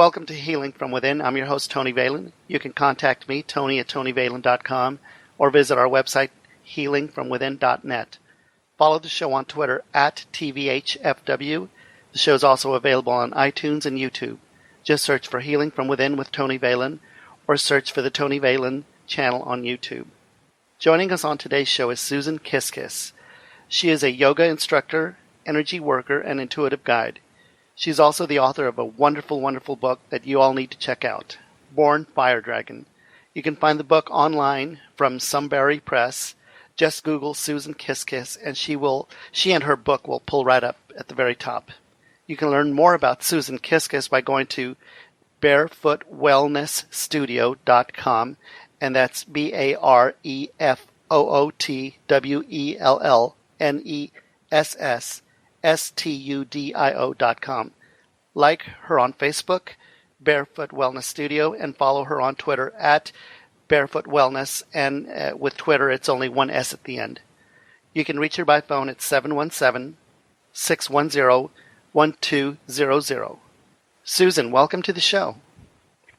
Welcome to Healing from Within. I'm your host, Tony Valen. You can contact me, Tony@TonyValen.com, or visit our website, healingfromwithin.net. Follow the show on Twitter @TVHFW. The show is also available on iTunes and YouTube. Just search for Healing from Within with Tony Valen, or search for the Tony Valen channel on YouTube. Joining us on today's show is Susan Kiskis. She is a yoga instructor, energy worker, and intuitive guide. She's also the author of a wonderful, wonderful book that you all need to check out, Born Fire Dragon. You can find the book online from Sunbury Press. Just Google Susan Kiskis, and she and her book will pull right up at the very top. You can learn more about Susan Kiskis by going to barefootwellnessstudio.com, and that's BAREFOOTWELLNESSSSTUDIO.com. Like her on Facebook, Barefoot Wellness Studio, and follow her on Twitter @Barefoot Wellness, and with Twitter it's only one S at the end. You can reach her by phone at 717-610-1200. Susan, welcome to the show.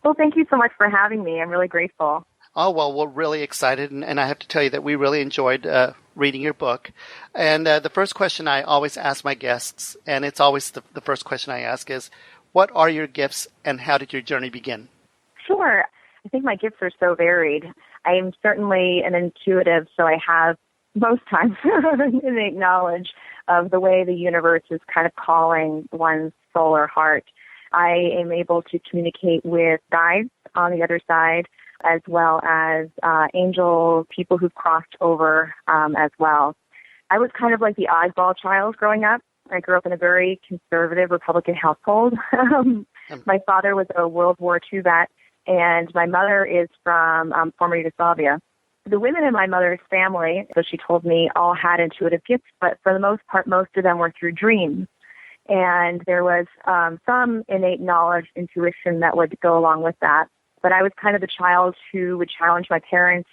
Well, thank you so much for having me. I'm really grateful. Oh, well, we're really excited, and I have to tell you that we really enjoyed reading your book. And the first question I always ask my guests, and it's always the first question I ask, is, what are your gifts and how did your journey begin? Sure. I think my gifts are so varied. I am certainly an intuitive, so I have most times innate knowledge of the way the universe is kind of calling one's soul or heart. I am able to communicate with guides on the other side, as well as angel people who've crossed over as well. I was kind of like the oddball child growing up. I grew up in a very conservative Republican household. My father was a World War II vet, and my mother is from former Yugoslavia. The women in my mother's family, so she told me, all had intuitive gifts, but for the most part, most of them were through dreams. And there was some innate knowledge, intuition that would go along with that. But I was kind of the child who would challenge my parents,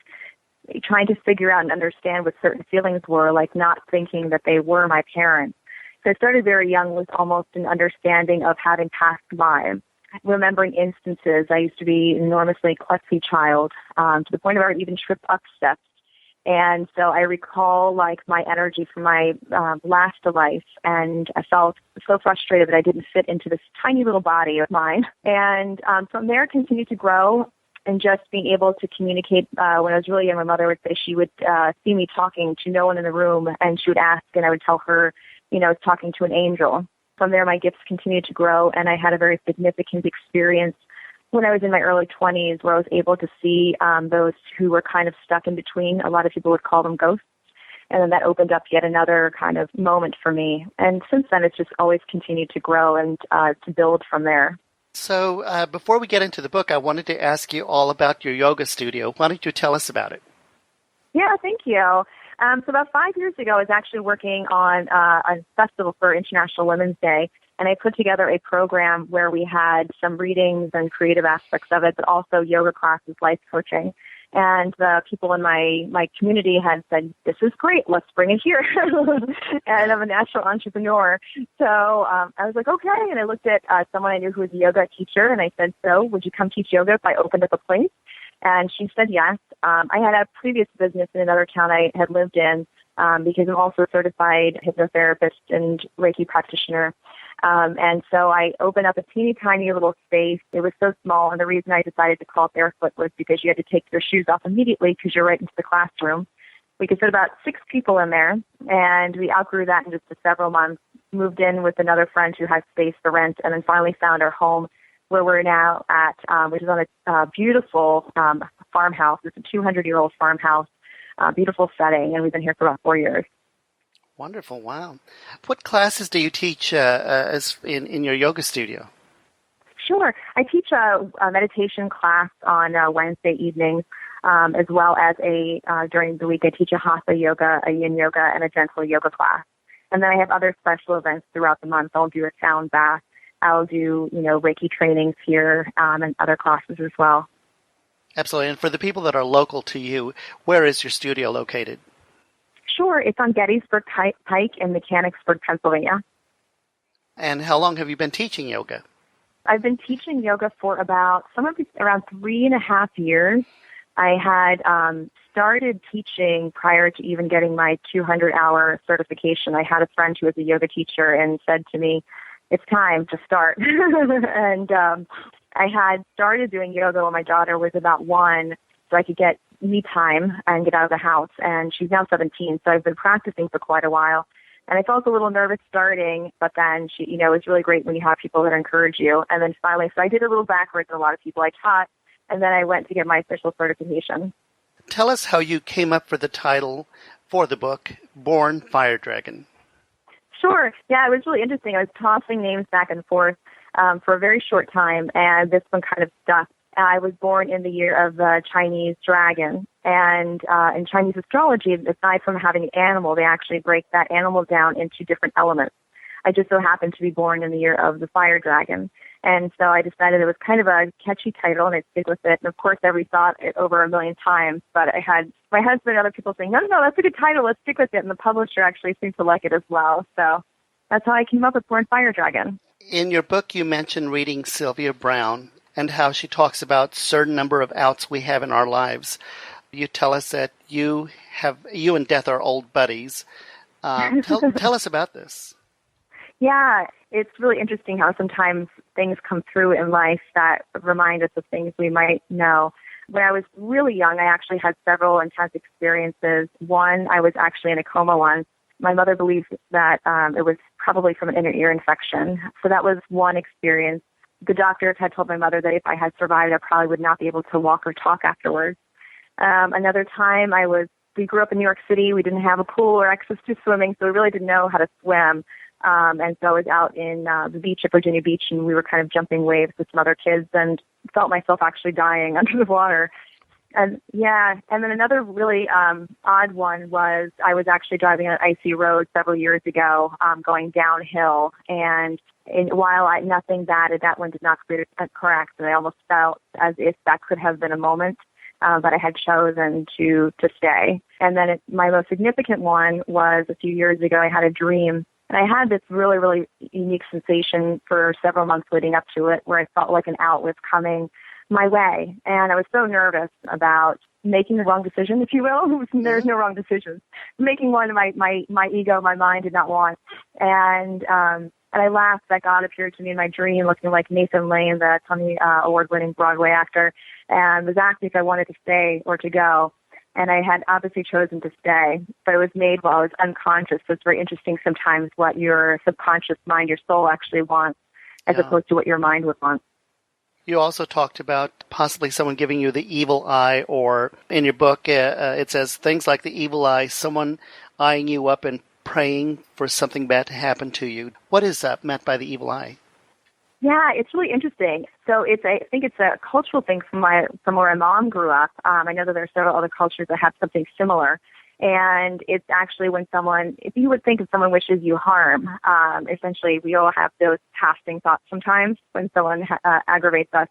trying to figure out and understand what certain feelings were, like not thinking that they were my parents. So I started very young with almost an understanding of having past lives. Remembering instances, I used to be an enormously klutzy child, to the point where I would even trip up steps. And so I recall like my energy from my last life, and I felt so frustrated that I didn't fit into this tiny little body of mine. And from there, continued to grow and just being able to communicate. When I was really young, my mother would say she would see me talking to no one in the room, and she would ask, and I would tell her, I was talking to an angel. From there, my gifts continued to grow, and I had a very significant experience when I was in my early 20s, where I was able to see those who were kind of stuck in between. A lot of people would call them ghosts. And then that opened up yet another kind of moment for me. And since then, it's just always continued to grow and to build from there. So before we get into the book, I wanted to ask you all about your yoga studio. Why don't you tell us about it? Yeah, thank you. So about 5 years ago, I was actually working on a festival for International Women's Day, and I put together a program where we had some readings and creative aspects of it, but also yoga classes, life coaching. And the people in my community had said, "This is great, let's bring it here." And I'm a natural entrepreneur. So I was like, okay. And I looked at someone I knew who was a yoga teacher, and I said, "So would you come teach yoga if I opened up a place?" And she said yes. I had a previous business in another town I had lived in because I'm also a certified hypnotherapist and Reiki practitioner. And so I opened up a teeny tiny little space. It was so small, and the reason I decided to call it Barefoot was because you had to take your shoes off immediately because you're right into the classroom. We could fit about 6 people in there, and we outgrew that in just several months, moved in with another friend who had space for rent, and then finally found our home where we're now at, which is on a beautiful farmhouse. It's a 200-year-old farmhouse, beautiful setting, and we've been here for about 4 years. Wonderful. Wow. What classes do you teach in your yoga studio? Sure. I teach a meditation class on Wednesday evenings, as well as during the week I teach a hatha yoga, a yin yoga, and a gentle yoga class. And then I have other special events throughout the month. I'll do a sound bath. I'll do, Reiki trainings here and other classes as well. Absolutely. And for the people that are local to you, where is your studio located? Sure. It's on Gettysburg Pike in Mechanicsburg, Pennsylvania. And how long have you been teaching yoga? I've been teaching yoga for about around 3.5 years. I had started teaching prior to even getting my 200-hour certification. I had a friend who was a yoga teacher and said to me, "It's time to start." And I had started doing yoga when my daughter was about 1, so I could get me time and get out of the house. And she's now 17, so I've been practicing for quite a while. And I felt a little nervous starting, but then it's really great when you have people that encourage you. And then finally, so I did a little backwards than a lot of people I taught, and then I went to get my official certification. Tell us how you came up for the title for the book, Born Fire Dragon. Sure. Yeah, it was really interesting. I was tossing names back and forth for a very short time, and this one kind of stuck. I was born in the year of the Chinese dragon, and in Chinese astrology, aside from having an animal, they actually break that animal down into different elements. I just so happened to be born in the year of the fire dragon, and so I decided it was kind of a catchy title, and I'd stick with it. And of course, I rethought it over 1,000,000 times, but I had my husband and other people saying, no, that's a good title, let's stick with it, and the publisher actually seemed to like it as well. So that's how I came up with Born Fire Dragon. In your book, you mentioned reading Sylvia Browne and how she talks about certain number of outs we have in our lives. You tell us that you and death are old buddies. Tell us about this. Yeah, it's really interesting how sometimes things come through in life that remind us of things we might know. When I was really young, I actually had several intense experiences. One, I was actually in a coma once. My mother believes that it was probably from an inner ear infection. So that was one experience. The doctors had told my mother that if I had survived, I probably would not be able to walk or talk afterwards. Another time we grew up in New York City. We didn't have a pool or access to swimming, so we really didn't know how to swim. And so I was out in the beach at Virginia Beach, and we were kind of jumping waves with some other kids and felt myself actually dying under the water. And then another really odd one was I was actually driving on an icy road several years ago, going downhill, and while nothing bad, that one did not crack, and I almost felt as if that could have been a moment, but I had chosen to stay. And then my most significant one was a few years ago. I had a dream, and I had this really, really unique sensation for several months leading up to it, where I felt like an out was coming my way, and I was so nervous about making the wrong decision, if you will. There's no wrong decisions. Making one my ego, my mind did not want, and I laughed that God appeared to me in my dream, looking like Nathan Lane, the Tony Award-winning Broadway actor, and was asking if I wanted to stay or to go. And I had obviously chosen to stay, but it was made while I was unconscious. So it's very interesting sometimes what your subconscious mind, your soul actually wants, as opposed to what your mind would want. You also talked about possibly someone giving you the evil eye, or in your book it says things like the evil eye, someone eyeing you up and praying for something bad to happen to you. What is that meant by the evil eye? Yeah, it's really interesting. So I think it's a cultural thing from where my mom grew up. I know that there are several other cultures that have something similar. And it's actually when if you would think if someone wishes you harm, essentially we all have those passing thoughts sometimes when someone aggravates us,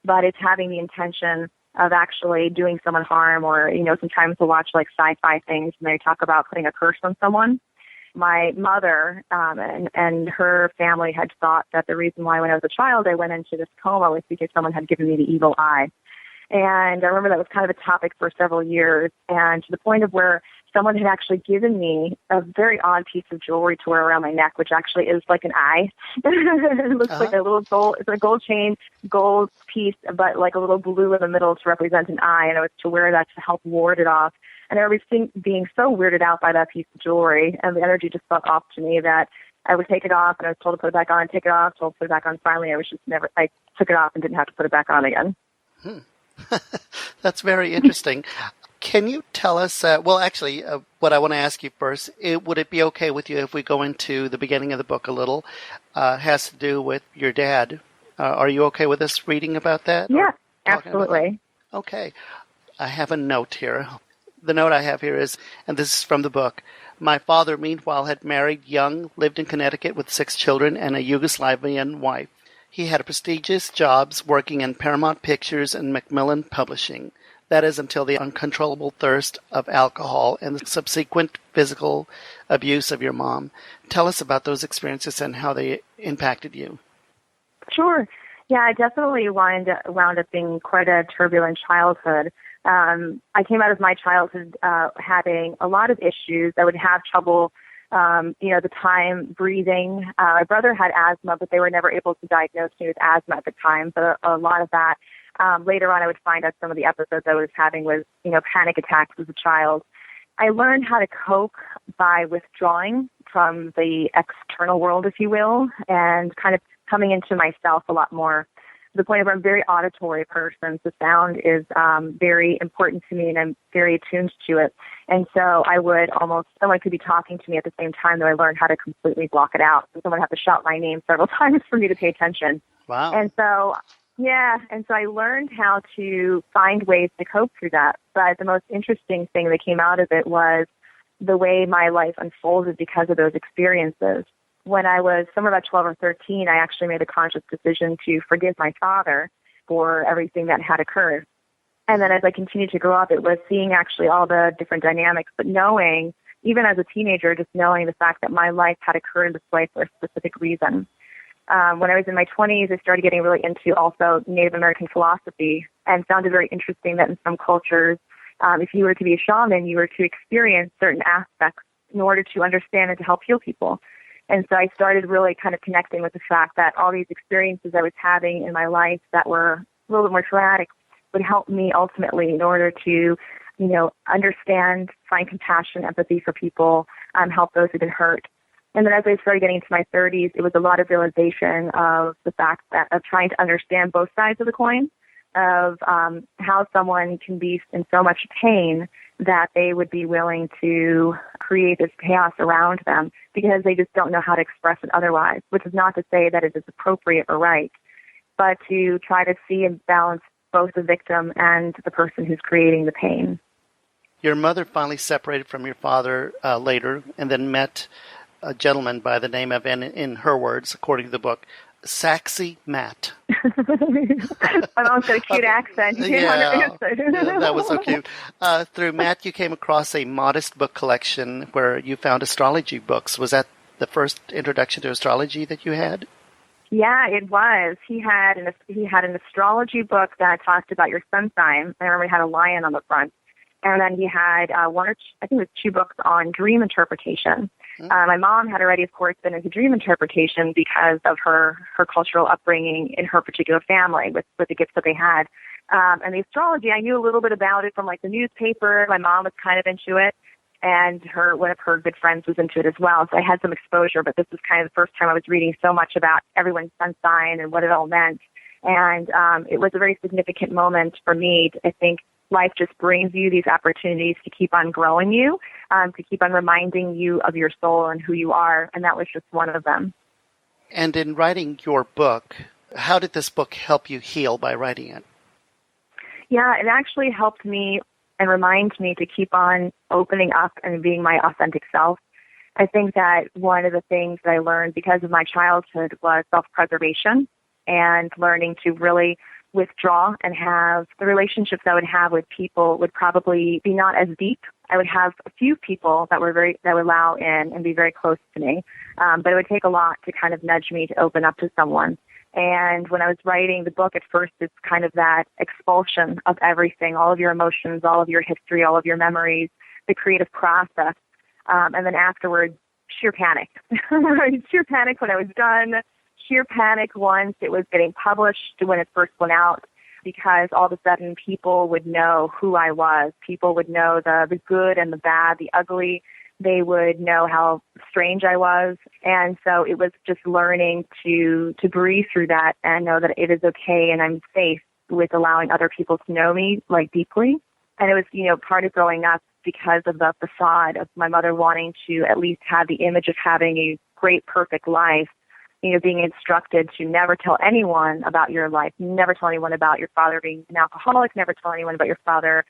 but it's having the intention of actually doing someone harm, or, sometimes we'll watch like sci-fi things and they talk about putting a curse on someone. My mother and her family had thought that the reason why when I was a child I went into this coma was because someone had given me the evil eye. And I remember that was kind of a topic for several years, and to the point of where someone had actually given me a very odd piece of jewelry to wear around my neck, which actually is like an eye. It looks like a little gold, it's a gold chain, gold piece, but like a little blue in the middle to represent an eye, and I was to wear that to help ward it off. And I remember being so weirded out by that piece of jewelry, and the energy just felt off to me that I would take it off, and I was told to put it back on, take it off, told to put it back on. Finally, I took it off and didn't have to put it back on again. That's very interesting. Can you tell us, what I want to ask you first, would it be okay with you if we go into the beginning of the book a little? Has to do with your dad. Are you okay with us reading about that? Yeah, absolutely. Okay. I have a note here. The note I have here is, and this is from the book, my father, meanwhile, had married young, lived in Connecticut with 6 children and a Yugoslavian wife. He had prestigious jobs working in Paramount Pictures and Macmillan Publishing. That is until the uncontrollable thirst of alcohol and the subsequent physical abuse of your mom. Tell us about those experiences and how they impacted you. Sure. Yeah, I definitely wound up being quite a turbulent childhood. I came out of my childhood having a lot of issues. I would have trouble, the time breathing. My brother had asthma, but they were never able to diagnose me with asthma at the time. But a lot of that, later on, I would find out some of the episodes I was having was, panic attacks as a child. I learned how to cope by withdrawing from the external world, if you will, and kind of coming into myself a lot more, to the point where I'm a very auditory person. So sound is very important to me, and I'm very attuned to it. And so someone could be talking to me at the same time, though I learned how to completely block it out. So someone would have to shout my name several times for me to pay attention. Wow. And so I learned how to find ways to cope through that. But the most interesting thing that came out of it was the way my life unfolded because of those experiences. When I was somewhere about 12 or 13, I actually made a conscious decision to forgive my father for everything that had occurred. And then as I continued to grow up, it was seeing actually all the different dynamics, but knowing, even as a teenager, just knowing the fact that my life had occurred this way for a specific reason. When I was in my 20s, I started getting really into also Native American philosophy and found it very interesting that in some cultures, if you were to be a shaman, you were to experience certain aspects in order to understand and to help heal people. And so I started really kind of connecting with the fact that all these experiences I was having in my life that were a little bit more traumatic would help me ultimately in order to, understand, find compassion, empathy for people, help those who've been hurt. And then as I started getting into my 30s, it was a lot of realization of the fact that of trying to understand both sides of the coin, of how someone can be in so much pain that they would be willing to create this chaos around them because they just don't know how to express it otherwise, which is not to say that it is appropriate or right, but to try to see and balance both the victim and the person who's creating the pain. Your mother finally separated from your father later and then met a gentleman by the name of, and in her words, according to the book, Saxy Matt. My mom's got a cute accent. Yeah, that was so cute. Through Matt, you came across a modest book collection where you found astrology books. Was that the first introduction to astrology that you had? Yeah, it was. He had an astrology book that talked about your sun sign. I remember he had a lion on the front. And then he had two books on dream interpretation. My mom had already, of course, been into dream interpretation because of her cultural upbringing in her particular family with the gifts that they had. And the astrology, I knew a little bit about it from like the newspaper. My mom was kind of into it, and one of her good friends was into it as well. So I had some exposure, but this was kind of the first time I was reading so much about everyone's sun sign and what it all meant. And it was a very significant moment for me. I think life just brings you these opportunities to keep on growing you, to keep on reminding you of your soul and who you are, and that was just one of them. And in writing your book, how did this book help you heal by writing it? Yeah, it actually helped me and reminds me to keep on opening up and being my authentic self. I think that one of the things that I learned because of my childhood was self-preservation and learning to really withdraw and have the relationships I would have with people would probably be not as deep. I would have a few people that would allow in and be very close to me. But it would take a lot to kind of nudge me to open up to someone. And when I was writing the book, at first it's kind of that expulsion of everything, all of your emotions, all of your history, all of your memories, the creative process. And then afterwards, sheer panic. Sheer panic when I was done. Sheer panic once it was getting published, when it first went out, because all of a sudden people would know who I was. People would know the good and the bad, the ugly. They would know how strange I was. And so it was just learning to breathe through that and know that it is okay and I'm safe with allowing other people to know me like deeply. And it was, part of growing up because of the facade of my mother wanting to at least have the image of having a great, perfect life. Being instructed to never tell anyone about your life, never tell anyone about your father being an alcoholic, never tell anyone about your father,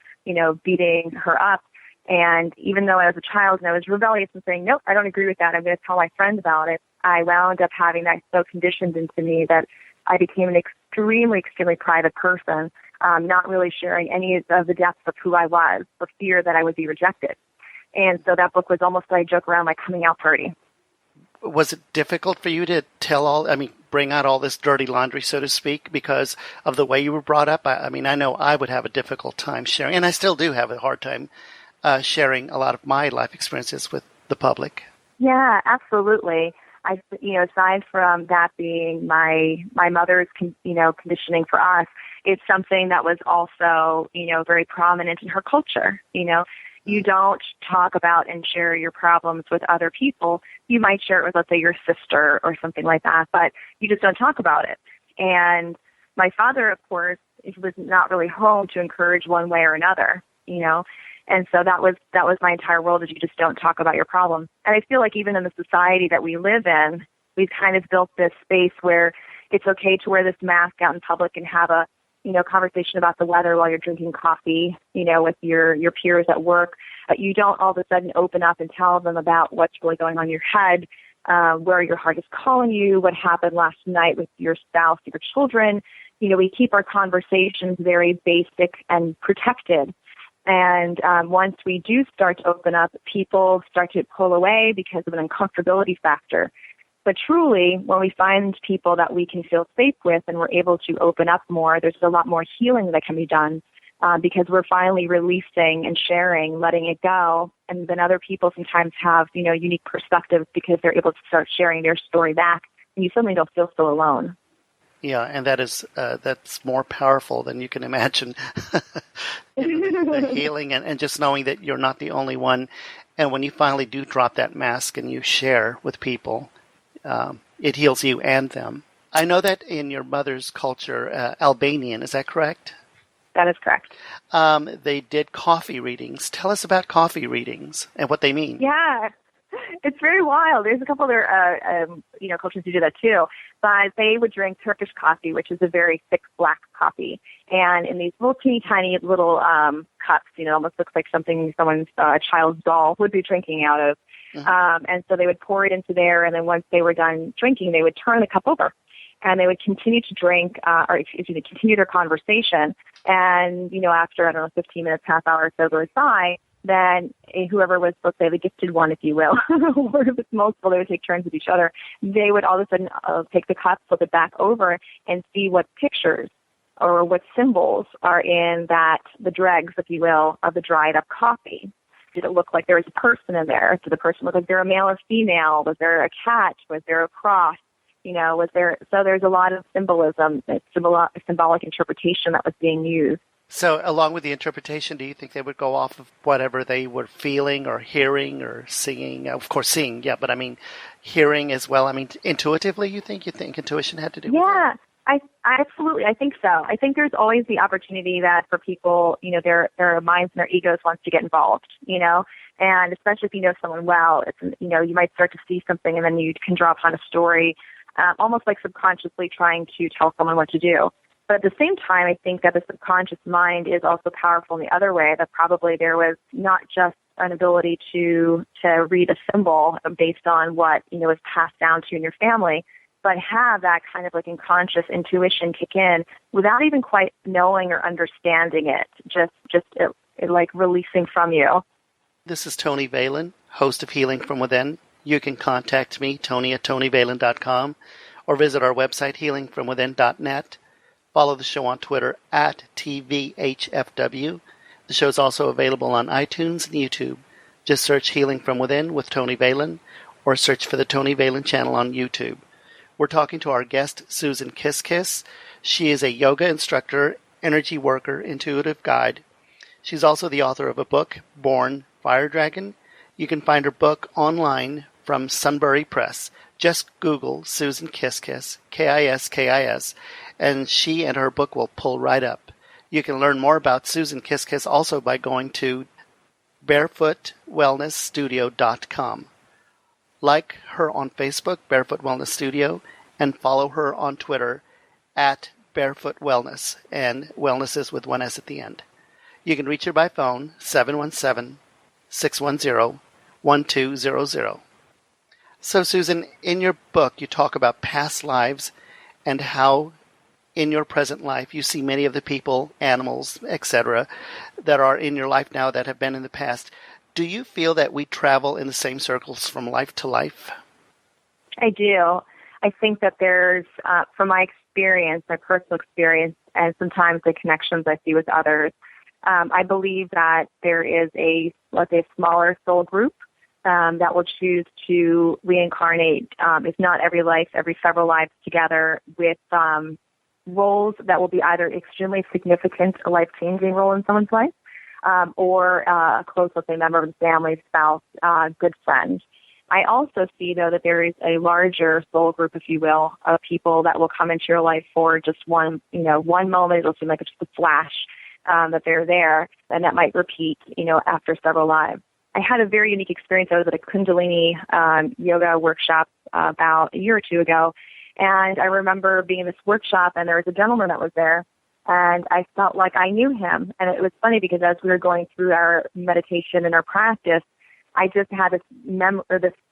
beating her up. And even though I was a child and I was rebellious and saying, nope, I don't agree with that, I'm going to tell my friends about it, I wound up having that so conditioned into me that I became an extremely, extremely private person, not really sharing any of the depths of who I was for fear that I would be rejected. And so that book was almost like a joke around my coming out party. Was it difficult for you to bring out all this dirty laundry, so to speak, because of the way you were brought up? I mean, I know I would have a difficult time sharing, and I still do have a hard time sharing a lot of my life experiences with the public. Yeah, absolutely. Aside from that being my mother's, conditioning for us, it's something that was also, very prominent in her culture. You don't talk about and share your problems with other people. You might share it with, let's say, your sister or something like that, but you just don't talk about it. And my father, of course, was not really home to encourage one way or another, And so that was my entire world, is you just don't talk about your problems. And I feel like even in the society that we live in, we've kind of built this space where it's okay to wear this mask out in public and have a, conversation about the weather while you're drinking coffee, with your peers at work. You don't all of a sudden open up and tell them about what's really going on in your head, where your heart is calling you, what happened last night with your spouse, your children. We keep our conversations very basic and protected. And once we do start to open up, people start to pull away because of an uncomfortability factor. But truly, when we find people that we can feel safe with and we're able to open up more, there's a lot more healing that can be done because we're finally releasing and sharing, letting it go. And then other people sometimes have, unique perspectives because they're able to start sharing their story back, and you suddenly don't feel so alone. Yeah, and that's more powerful than you can imagine. The healing and just knowing that you're not the only one. And when you finally do drop that mask and you share with people, it heals you and them. I know that in your mother's culture, Albanian, is that correct? That is correct. They did coffee readings. Tell us about coffee readings and what they mean. Yeah, it's very wild. There's a couple other, cultures who do that too. But they would drink Turkish coffee, which is a very thick black coffee. And in these little teeny tiny little cups, almost looks like something someone's child's doll would be drinking out of. Mm-hmm. And so they would pour it into there, and then once they were done drinking, they would turn the cup over. And they would continue to drink, continue their conversation. And, after, 15 minutes, half hour or so goes by, then whoever was, let's say, the gifted one, if you will, or if it's multiple, they would take turns with each other. They would all of a sudden take the cup, flip it back over, and see what pictures or what symbols are in the dregs, if you will, of the dried up coffee. Did it look like there was a person in there? Did the person look like they're a male or female? Was there a cat? Was there a cross? Was there? So there's a lot of symbolism, symbolic interpretation that was being used. So along with the interpretation, do you think they would go off of whatever they were feeling or hearing or seeing? Of course, seeing, yeah, but I mean, hearing as well. I mean, intuitively, you think intuition had to do with it? Yeah, I absolutely. I think so. I think there's always the opportunity that for people, their minds and their egos wants to get involved, and especially if you know someone well, it's, you might start to see something and then you can draw upon a story, almost like subconsciously trying to tell someone what to do. But at the same time, I think that the subconscious mind is also powerful in the other way, that probably there was not just an ability to read a symbol based on what, was passed down to you in your family, but have that kind of like unconscious intuition kick in without even quite knowing or understanding it, just it like releasing from you. This is Tony Valen, host of Healing from Within. You can contact me, Tony@TonyValen.com, or visit our website, healingfromwithin.net. Follow the show on Twitter @TVHFW. The show is also available on iTunes and YouTube. Just search Healing from Within with Tony Valen, or search for the Tony Valen channel on YouTube. We're talking to our guest, Susan Kiskis. She is a yoga instructor, energy worker, intuitive guide. She's also the author of a book, Born Fire Dragon. You can find her book online from Sunbury Press. Just Google Susan Kiskis, Kiskis, and she and her book will pull right up. You can learn more about Susan Kiskis also by going to barefootwellnessstudio.com. Like her on Facebook, Barefoot Wellness Studio, and follow her on Twitter @Barefoot Wellness, and wellness is with one S at the end. You can reach her by phone, 717-610-1200. So, Susan, in your book, you talk about past lives and how in your present life you see many of the people, animals, etc., that are in your life now that have been in the past. Do you feel that we travel in the same circles from life to life? I do. I think that there's, from my experience, my personal experience, and sometimes the connections I see with others, I believe that there is let's say, a smaller soul group that will choose to reincarnate, if not every life, every several lives together with roles that will be either extremely significant, a life-changing role in someone's life, or a close, let's say, member of the family, spouse, good friend. I also see, though, that there is a larger soul group, if you will, of people that will come into your life for just one moment. It'll seem like it's just a flash that they're there, and that might repeat, after several lives. I had a very unique experience. I was at a Kundalini yoga workshop about a year or two ago, and I remember being in this workshop, and there was a gentleman that was there, and I felt like I knew him. And it was funny because as we were going through our meditation and our practice, I just had this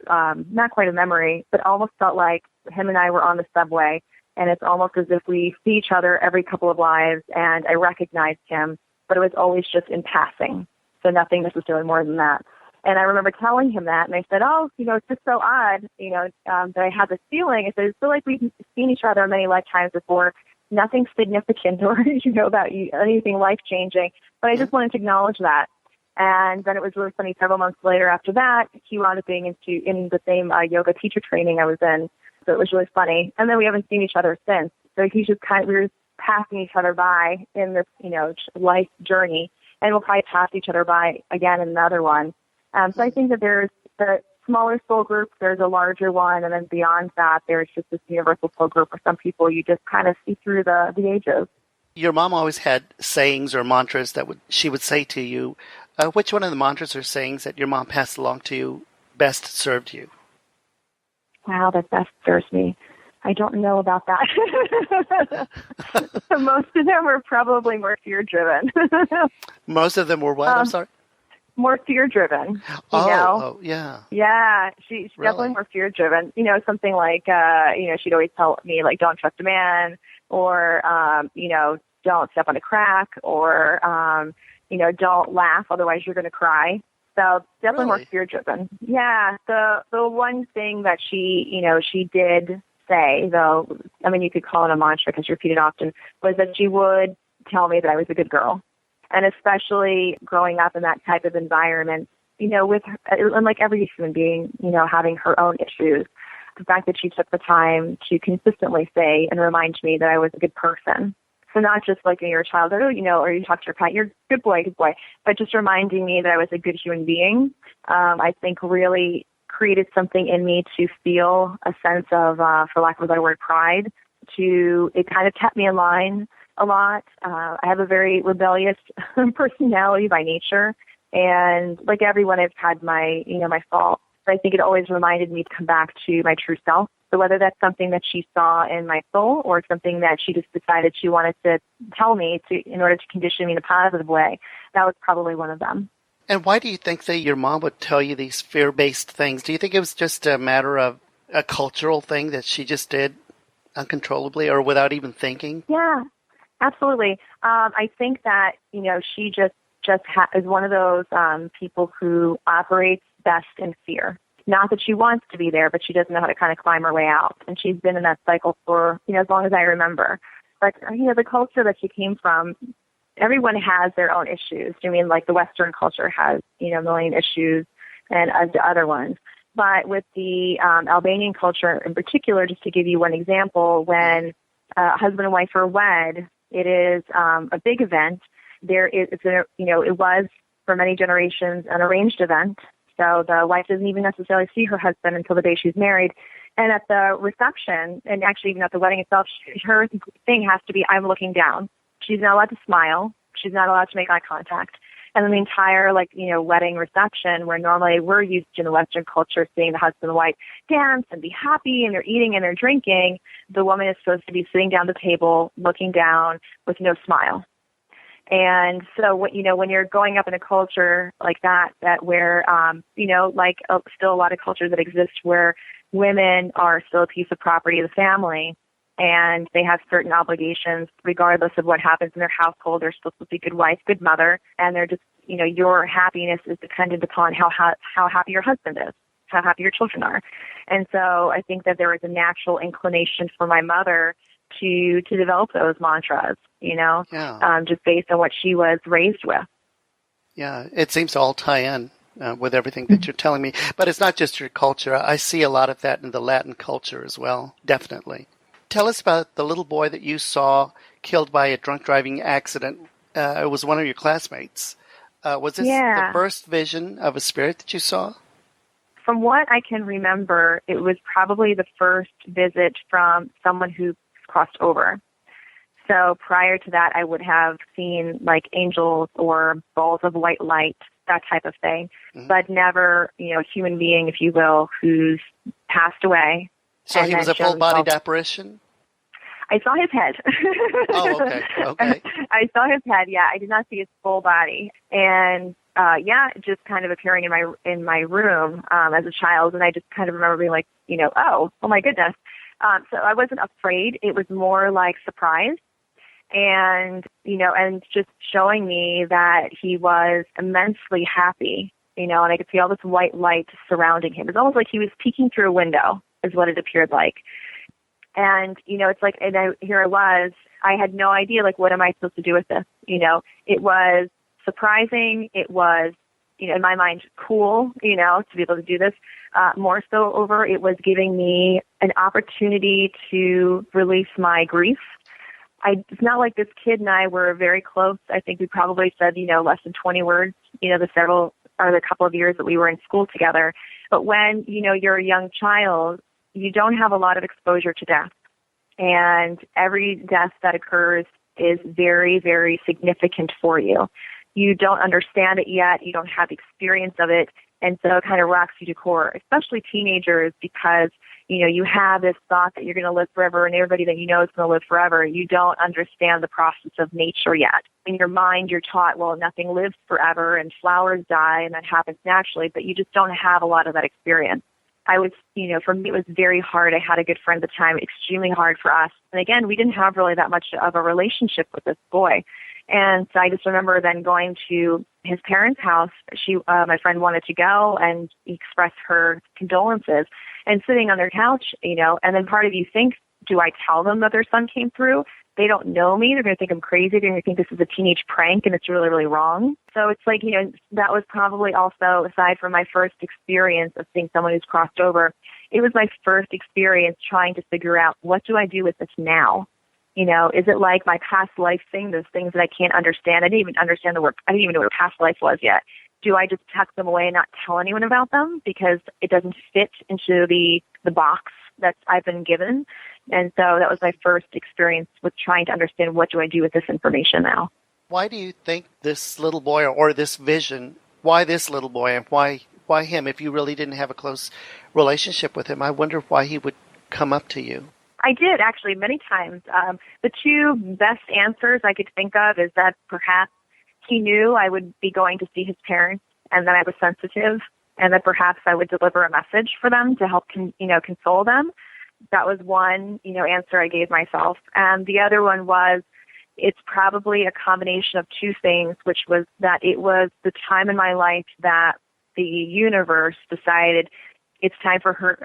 not quite a memory, but almost felt like him and I were on the subway, and it's almost as if we see each other every couple of lives, and I recognized him, but it was always just in passing, so nothing necessarily more than that. And I remember telling him that, and I said, it's just so odd, that I had this feeling. I said, it's feel like we've seen each other many lifetimes before, nothing significant or, about anything life-changing, but I just wanted to acknowledge that. And then it was really funny, several months later after that, he wound up being in the same yoga teacher training I was in, so it was really funny. And then we haven't seen each other since. So he's just we were passing each other by in this, life journey, and we'll probably pass each other by again in another one. So I think that there's the smaller soul group, there's a larger one, and then beyond that, there's just this universal soul group where some people you just kind of see through the ages. Your mom always had sayings or mantras that she would say to you. Which one of the mantras or sayings that your mom passed along to you best served you? Wow, that best serves me. I don't know about that. Most of them were probably more fear-driven. Most of them were what? I'm sorry? More fear-driven, Oh, yeah. Yeah, she's Really? definitely more fear-driven. Something like, she'd always tell me, like, don't trust a man, or, don't step on a crack, or, don't laugh, otherwise you're going to cry. So definitely more fear-driven. Yeah, the one thing that she did say, though, I mean, you could call it a mantra because she repeated often, was that she would tell me that I was a good girl. And especially growing up in that type of environment, with her, and like every human being, having her own issues, the fact that she took the time to consistently say and remind me that I was a good person. So not just like when you're a child, or you talk to your pet, you're a good boy, but just reminding me that I was a good human being, I think really created something in me to feel a sense of, for lack of a better word, pride. It kind of kept me in line a lot. I have a very rebellious personality by nature, and like everyone, I've had my faults. But I think it always reminded me to come back to my true self. So whether that's something that she saw in my soul or something that she just decided she wanted to tell me in order to condition me in a positive way, that was probably one of them. And why do you think that your mom would tell you these fear-based things? Do you think it was just a matter of a cultural thing that she just did uncontrollably or without even thinking? Yeah, absolutely. I think that, she just is one of those people who operates best in fear. Not that she wants to be there, but she doesn't know how to kind of climb her way out. And she's been in that cycle for, as long as I remember. But, the culture that she came from, everyone has their own issues. I mean, like the Western culture has, a million issues and other ones. But with the Albanian culture in particular, just to give you one example, when husband and wife are wed, it is a big event. It was for many generations an arranged event. So the wife doesn't even necessarily see her husband until the day she's married. And at the reception, and actually even at the wedding itself, her thing has to be, I'm looking down. She's not allowed to smile. She's not allowed to make eye contact. And then the entire, wedding reception, where normally we're used to in the Western culture seeing the husband and wife dance and be happy, and they're eating and they're drinking, the woman is supposed to be sitting down at the table, looking down with no smile. And so, when you're going up in a culture like that where, still a lot of cultures that exist where women are still a piece of property of the family, and they have certain obligations regardless of what happens in their household. They're supposed to be good wife, good mother, and they're just, your happiness is dependent upon how happy your husband is, how happy your children are. And so I think that there was a natural inclination for my mother to develop those mantras, just based on what she was raised with. Yeah, it seems to all tie in with everything that you're telling me. But it's not just your culture. I see a lot of that in the Latin culture as well, definitely. Tell us about the little boy that you saw killed by a drunk driving accident. It was one of your classmates. Was this the first vision of a spirit that you saw? From what I can remember, it was probably the first visit from someone who crossed over. So prior to that, I would have seen like angels or balls of white light, that type of thing, but never, a human being, if you will, who's passed away. So he was a full-bodied apparition? I saw his head. Oh, okay. I saw his head, yeah. I did not see his full body. And, just kind of appearing in my room as a child. And I just kind of remember being like, oh my goodness. So I wasn't afraid. It was more like surprise. And, and just showing me that he was immensely happy, and I could see all this white light surrounding him. It's almost like he was peeking through a window is what it appeared like. And, it's like, here I was, I had no idea, like, what am I supposed to do with this? It was surprising. It was, in my mind, cool, to be able to do this. More so over, it was giving me an opportunity to release my grief. It's not like this kid and I were very close. I think we probably said, less than 20 words, the couple of years that we were in school together. But when, you're a young child, you don't have a lot of exposure to death. And every death that occurs is very, very significant for you. You don't understand it yet. You don't have experience of it. And so it kind of rocks you to core, especially teenagers, because you have this thought that you're going to live forever and everybody that you know is going to live forever. You don't understand the process of nature yet. In your mind, you're taught, well, nothing lives forever and flowers die and that happens naturally, but you just don't have a lot of that experience. For me, it was very hard. I had a good friend at the time, extremely hard for us. And again, we didn't have really that much of a relationship with this boy. And so I just remember then going to his parents' house. My friend wanted to go and express her condolences and sitting on their couch, and then part of you thinks, do I tell them that their son came through? They don't know me. They're going to think I'm crazy. They're going to think this is a teenage prank and it's really, really wrong. So it's like, that was probably also, aside from my first experience of seeing someone who's crossed over, it was my first experience trying to figure out, what do I do with this now? Is it like my past life thing, those things that I can't understand? I didn't even understand the word. I didn't even know what past life was yet. Do I just tuck them away and not tell anyone about them because it doesn't fit into the box that I've been given? And so that was my first experience with trying to understand, what do I do with this information now? Why do you think this little boy or this vision, why this little boy and why him? If you really didn't have a close relationship with him, I wonder why he would come up to you. I did, actually, many times. The two best answers I could think of is that perhaps he knew I would be going to see his parents and that I was sensitive and that perhaps I would deliver a message for them to help, console them. That was one, answer I gave myself. And the other one was, it's probably a combination of two things, which was that it was the time in my life that the universe decided it's time for her,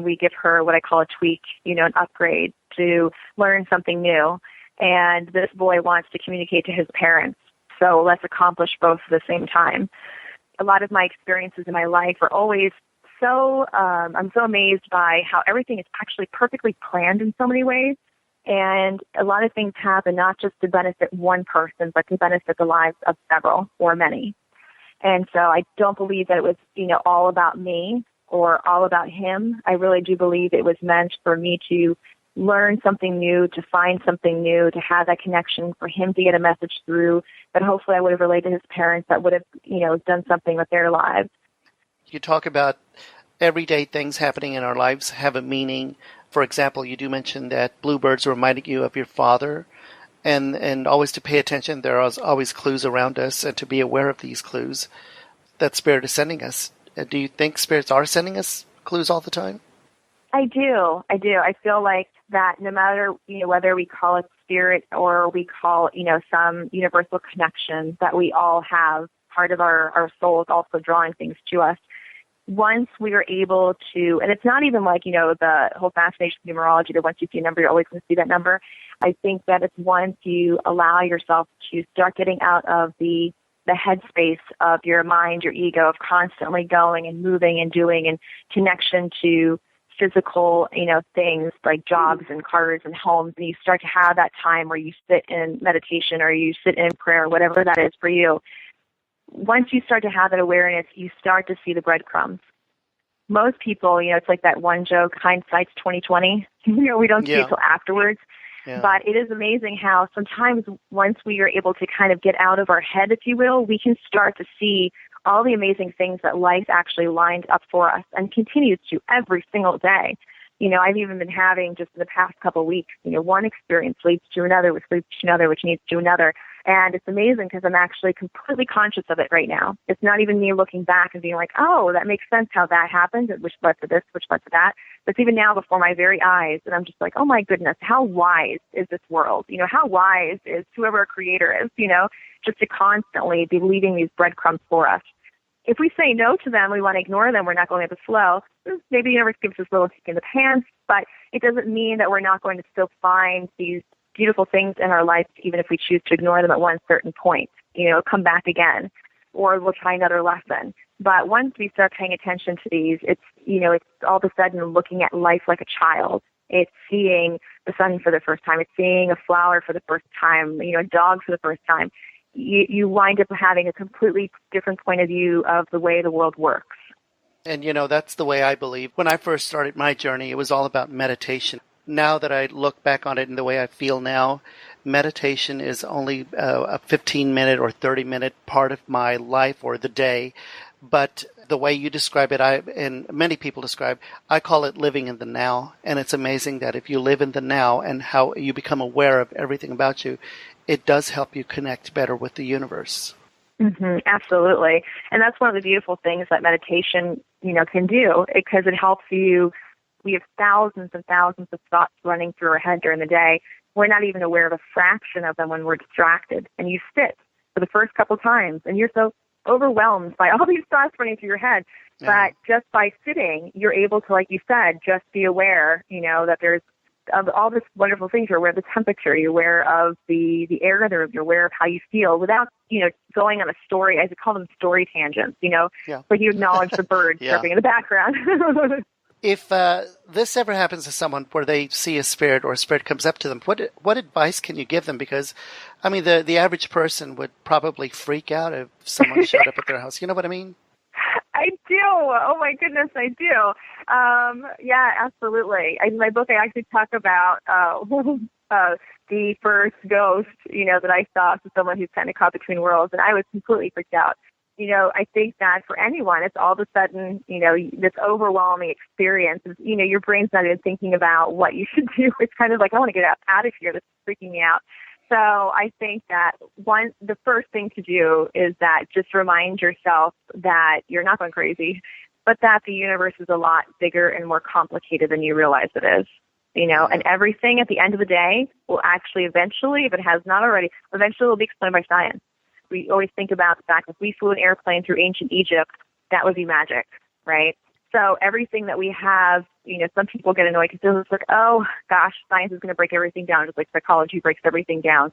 we give her what I call a tweak, an upgrade to learn something new. And this boy wants to communicate to his parents. So let's accomplish both at the same time. A lot of my experiences in my life are always I'm so amazed by how everything is actually perfectly planned in so many ways. And a lot of things happen not just to benefit one person, but to benefit the lives of several or many. And so I don't believe that it was, all about me or all about him. I really do believe it was meant for me to learn something new, to find something new, to have that connection, for him to get a message through that hopefully I would have relayed to his parents that would have, done something with their lives. You talk about everyday things happening in our lives have a meaning. For example, you do mention that bluebirds reminding you of your father, and always to pay attention. There are always clues around us, and to be aware of these clues that Spirit is sending us. Do you think spirits are sending us clues all the time? I do. I feel like that no matter, whether we call it spirit or we call, some universal connection that we all have, part of our soul is also drawing things to us. once we are able to, and it's not even like, the whole fascination with numerology that once you see a number, you're always going to see that number. I think that it's once you allow yourself to start getting out of the headspace of your mind, your ego, of constantly going and moving and doing and connection to physical, things like jobs and cars and homes, and you start to have that time where you sit in meditation or you sit in prayer, whatever that is for you. Once you start to have that awareness, you start to see the breadcrumbs. Most people, it's like that one joke, hindsight's 20/20. We don't see it till afterwards. Yeah. But it is amazing how sometimes once we are able to kind of get out of our head, if you will, we can start to see all the amazing things that life actually lined up for us and continues to every single day. I've even been having just in the past couple of weeks, one experience leads to another, which leads to another, which leads to another. And it's amazing because I'm actually completely conscious of it right now. It's not even me looking back and being like, oh, that makes sense how that happened, which led to this, which led to that. But it's even now before my very eyes. And I'm just like, oh, my goodness, how wise is this world? How wise is whoever our creator is, just to constantly be leaving these breadcrumbs for us. If we say no to them, we want to ignore them, we're not going with the flow. Maybe the universe gives us a little kick in the pants, but it doesn't mean that we're not going to still find these beautiful things in our life, even if we choose to ignore them at one certain point, come back again, or we'll try another lesson. But once we start paying attention to these, it's all of a sudden looking at life like a child. It's seeing the sun for the first time. It's seeing a flower for the first time, a dog for the first time. You wind up having a completely different point of view of the way the world works. And, that's the way I believe. When I first started my journey, it was all about meditation. Now that I look back on it and the way I feel now, meditation is only a 15-minute or 30-minute part of my life or the day. But the way you describe it, and many people describe, I call it living in the now. And it's amazing that if you live in the now and how you become aware of everything about you, it does help you connect better with the universe. Mm-hmm, absolutely. And that's one of the beautiful things that meditation, can do, because it helps you. We have thousands and thousands of thoughts running through our head during the day. We're not even aware of a fraction of them when we're distracted. And you sit for the first couple times, and you're so overwhelmed by all these thoughts running through your head. Yeah. But just by sitting, you're able to, like you said, just be aware, that there's of all this wonderful things. You're aware of the temperature. You're aware of the air in the room. You're aware of how you feel without, going on a story. I call them story tangents, like you acknowledge the birds chirping in the background. If this ever happens to someone where they see a spirit or a spirit comes up to them, what advice can you give them? Because, the average person would probably freak out if someone showed up at their house. You know what I mean? I do. Oh, my goodness, I do. Yeah, absolutely. In my book, I actually talk about the first ghost, that I saw for someone who's kind of caught between worlds, and I was completely freaked out. I think that for anyone, it's all of a sudden, this overwhelming experience. Your brain's not even thinking about what you should do. It's kind of like, I want to get out of here. This is freaking me out. So I think that the first thing to do is that just remind yourself that you're not going crazy, but that the universe is a lot bigger and more complicated than you realize it is. And everything at the end of the day will actually eventually, if it has not already, eventually will be explained by science. We always think about the fact that if we flew an airplane through ancient Egypt, that would be magic, right? So everything that we have, some people get annoyed because they're like, oh, gosh, science is going to break everything down, just like psychology breaks everything down.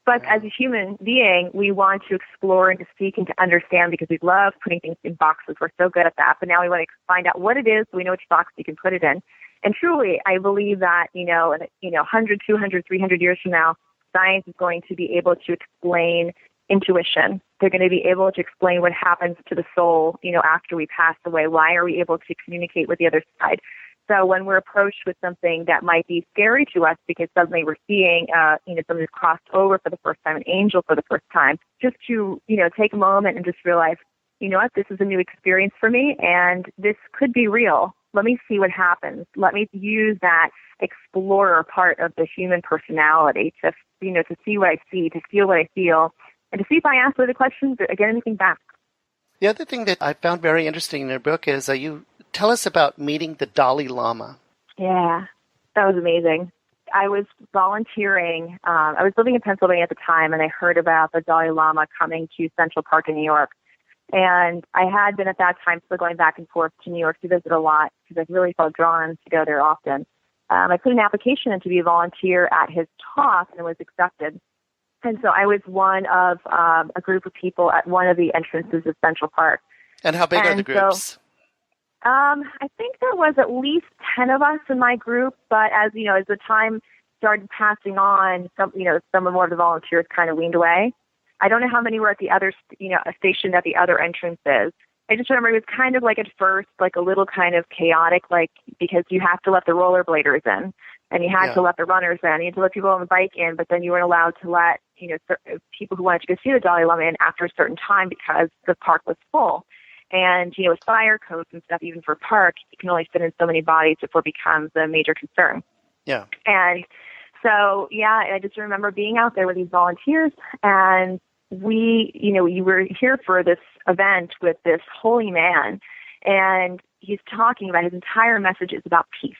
But as a human being, we want to explore and to seek and to understand because we love putting things in boxes. We're so good at that. But now we want to find out what it is so we know which box we can put it in. And truly, I believe that, 100, 200, 300 years from now, science is going to be able to explain intuition. They're going to be able to explain what happens to the soul, after we pass away. Why are we able to communicate with the other side? So when we're approached with something that might be scary to us because suddenly we're seeing, someone who's crossed over for the first time, an angel for the first time, just to, take a moment and just realize, this is a new experience for me and this could be real. Let me see what happens. Let me use that explorer part of the human personality to see what I see, to feel what I feel, and to see if I ask the questions or get anything back. The other thing that I found very interesting in your book is you tell us about meeting the Dalai Lama. Yeah, that was amazing. I was volunteering. I was living in Pennsylvania at the time, and I heard about the Dalai Lama coming to Central Park in New York. And I had been at that time still going back and forth to New York to visit a lot because I really felt drawn to go there often. I put an application in to be a volunteer at his talk and was accepted. And so I was one of a group of people at one of the entrances of Central Park. And how big are the groups? So, I think there was at least 10 of us in my group, but as the time started passing on, some more of the volunteers kind of weaned away. I don't know how many were at the other, stationed at the other entrances. I just remember it was kind of like at first, like a little kind of chaotic, like because you have to let the rollerbladers in, and you had to let the runners in, you had to let people on the bike in, but then you weren't allowed to let people who wanted to go see the Dalai Lama in after a certain time because the park was full. And with fire codes and stuff, even for park, you can only fit in so many bodies before it becomes a major concern. Yeah. And so, I just remember being out there with these volunteers, and we were here for this event with this holy man, and he's talking about his entire message is about peace.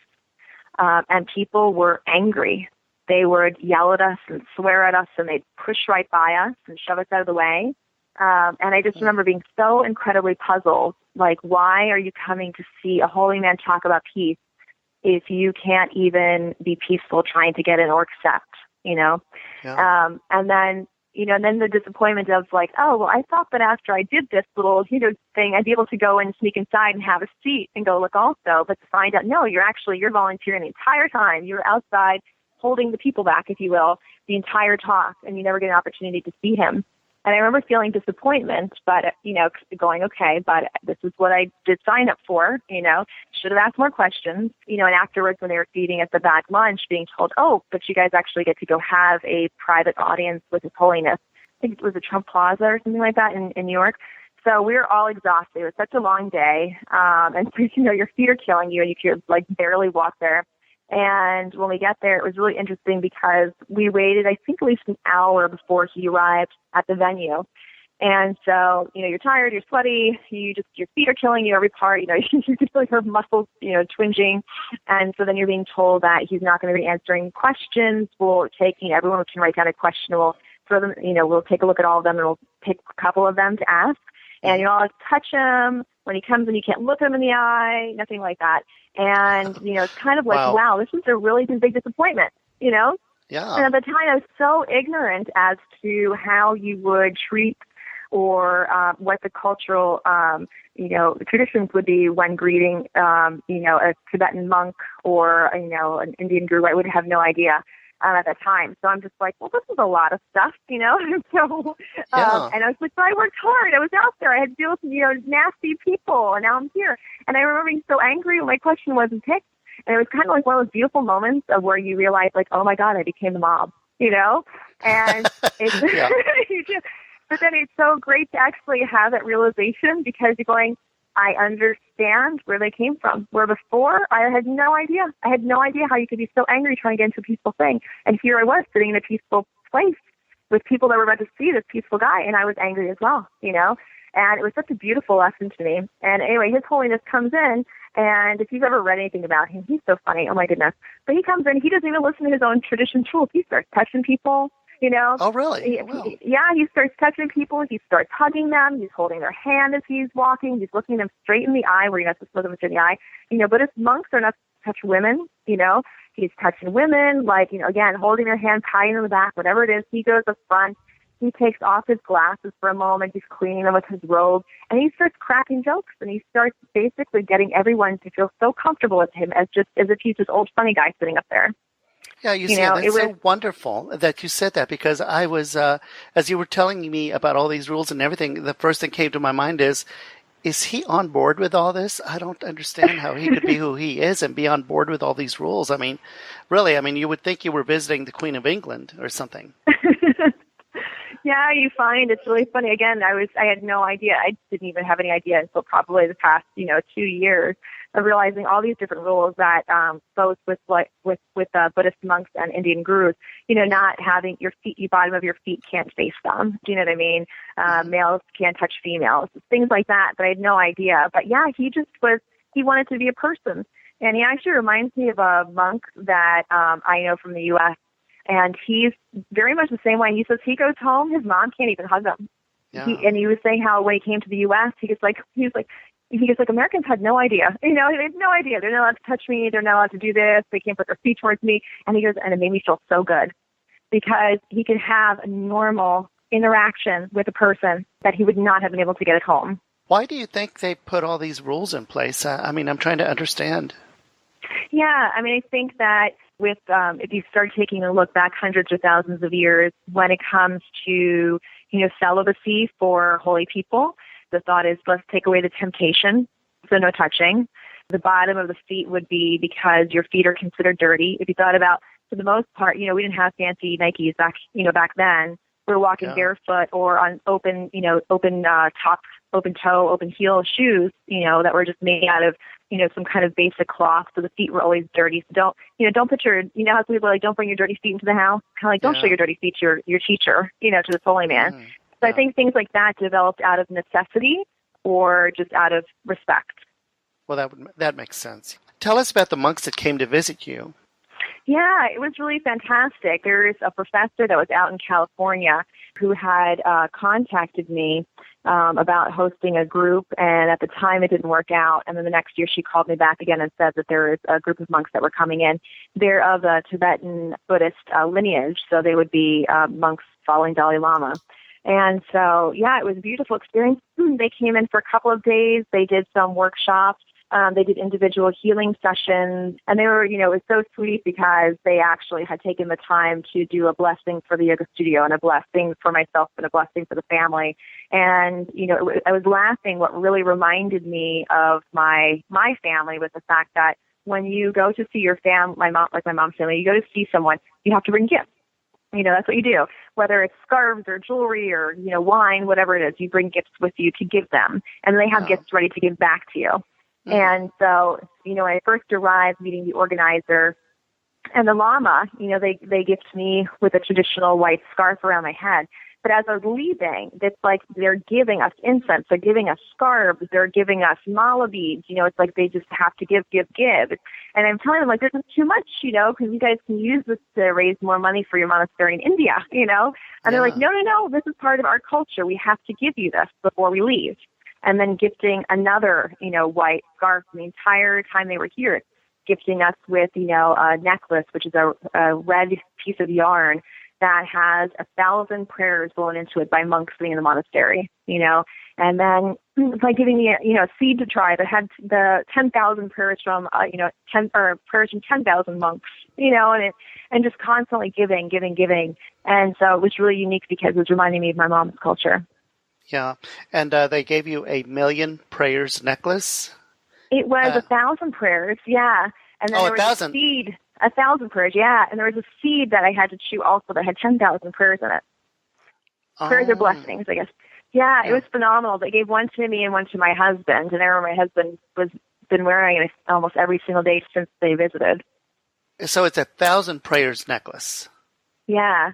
And people were angry. They would yell at us and swear at us, and they'd push right by us and shove us out of the way. And I just remember being so incredibly puzzled, like, why are you coming to see a holy man talk about peace if you can't even be peaceful trying to get in or accept, Yeah. And then the disappointment of like, oh, well, I thought that after I did this little, thing, I'd be able to go and sneak inside and have a seat and go look also. But to find out, no, you're volunteering the entire time. You're outside holding the people back, if you will, the entire talk, and you never get an opportunity to see him. And I remember feeling disappointment, but, going, okay, but this is what I did sign up for, should have asked more questions, and afterwards when they were feeding at the back lunch, being told, oh, but you guys actually get to go have a private audience with His Holiness. I think it was a Trump Plaza or something like that in New York. So we were all exhausted. It was such a long day. And your feet are killing you and you could like barely walk there. And when we got there, it was really interesting because we waited, I think, at least an hour before he arrived at the venue. And so, you're tired, you're sweaty, your feet are killing you every part, you can feel like your muscles, twinging. And so then you're being told that he's not going to be answering questions. We'll take, everyone can write down a question. We'll throw them, we'll take a look at all of them and we'll pick a couple of them to ask. And you're all to touch him. When he comes in, you can't look him in the eye, nothing like that. And, it's kind of like, wow, this is a really big disappointment, Yeah. And at the time, I was so ignorant as to how you would treat or what the cultural, traditions would be when greeting, a Tibetan monk or, an Indian guru. I would have no idea. At that time. So I'm just like, well, this is a lot of stuff, and so, and I was like, but I worked hard. I was out there. I had to deal with, nasty people, and now I'm here. And I remember being so angry when my question wasn't picked. And it was kind of like one of those beautiful moments of where you realize, like, oh my God, I became the mob, and it's, but then it's so great to actually have that realization because you're going, I understand where they came from. Where before, I had no idea. I had no idea how you could be so angry trying to get into a peaceful thing. And here I was sitting in a peaceful place with people that were about to see this peaceful guy, and I was angry as well, And it was such a beautiful lesson to me. And anyway, His Holiness comes in, and if you've ever read anything about him, he's so funny. Oh, my goodness. But he comes in, he doesn't even listen to his own tradition tools. He starts touching people. Oh, really? Wow. He starts touching people. He starts hugging them. He's holding their hand as he's walking. He's looking them straight in the eye where you're not supposed to look them in the eye. But his monks are not supposed to touch women, He's touching women, like, again, holding their hand, patting them in the back, whatever it is. He goes up front. He takes off his glasses for a moment. He's cleaning them with his robe. And he starts cracking jokes. And he starts basically getting everyone to feel so comfortable with him as if he's this old funny guy sitting up there. Yeah, you see, that's so wonderful that you said that because I was, as you were telling me about all these rules and everything, the first thing came to my mind is he on board with all this? I don't understand how he could be who he is and be on board with all these rules. I mean, really, you would think you were visiting the Queen of England or something. Yeah, you find it's really funny. Again, I had no idea. I didn't even have any idea until probably the past, 2 years of realizing all these different rules that both with Buddhist monks and Indian gurus, not having your feet, the bottom of your feet can't face them. Do you know what I mean? Males can't touch females, things like that. But I had no idea. But yeah, he wanted to be a person. And he actually reminds me of a monk that I know from the U.S., and he's very much the same way. He says he goes home, his mom can't even hug him. Yeah. He was saying how when he came to the U.S., he was like, Americans had no idea. They had no idea. They're not allowed to touch me. They're not allowed to do this. They can't put their feet towards me. And he goes, and it made me feel so good because he could have a normal interaction with a person that he would not have been able to get at home. Why do you think they put all these rules in place? I'm trying to understand. Yeah, I think that with if you start taking a look back hundreds or thousands of years, when it comes to celibacy for holy people, the thought is let's take away the temptation, so no touching. The bottom of the feet would be because your feet are considered dirty. If you thought about, for the most part, we didn't have fancy Nikes back then. We were walking barefoot or on open top, open toe, open heel shoes, that were just made out of, some kind of basic cloth. So the feet were always dirty. So don't put your, how people are like, don't bring your dirty feet into the house. Kind of like, don't show your dirty feet to your teacher, to this holy man. Mm. So I think things like that developed out of necessity or just out of respect. Well, that makes sense. Tell us about the monks that came to visit you. Yeah, it was really fantastic. There's a professor that was out in California who had contacted me about hosting a group, and at the time it didn't work out. And then the next year she called me back again and said that there was a group of monks that were coming in. They're of the Tibetan Buddhist lineage, so they would be monks following Dalai Lama. And so, yeah, it was a beautiful experience. They came in for a couple of days. They did some workshops. They did individual healing sessions, and they were, it was so sweet because they actually had taken the time to do a blessing for the yoga studio and a blessing for myself and a blessing for the family. And, I was laughing. What really reminded me of my family was the fact that when you go to see your my mom's family, you go to see someone, you have to bring gifts. That's what you do. Whether it's scarves or jewelry or, wine, whatever it is, you bring gifts with you to give them, and they have gifts ready to give back to you. Mm-hmm. And so, when I first arrived meeting the organizer and the Lama, they gift me with a traditional white scarf around my head. But as I was leaving, it's like they're giving us incense, they're giving us scarves, they're giving us mala beads. It's like they just have to give. And I'm telling them, like, this is too much, because you guys can use this to raise more money for your monastery in India, And they're like, no, this is part of our culture. We have to give you this before we leave. And then gifting another, white scarf the entire time they were here, gifting us with, a necklace, which is a red piece of yarn that has 1,000 prayers blown into it by monks living in the monastery, and then by giving me a seed to try that had the 10,000 prayers from, prayers from 10,000 monks, and just constantly giving. And so it was really unique because it was reminding me of my mom's culture. Yeah. And they gave you a 1,000,000 prayers necklace? It was 1,000 prayers, yeah. And then there was 1,000. a seed. 1,000 prayers, yeah. And there was a seed that I had to chew also that had 10,000 prayers in it. Prayers or blessings, I guess. Yeah, it was phenomenal. They gave one to me and one to my husband. And I remember my husband been wearing it almost every single day since they visited. So it's 1,000 prayers necklace. Yeah.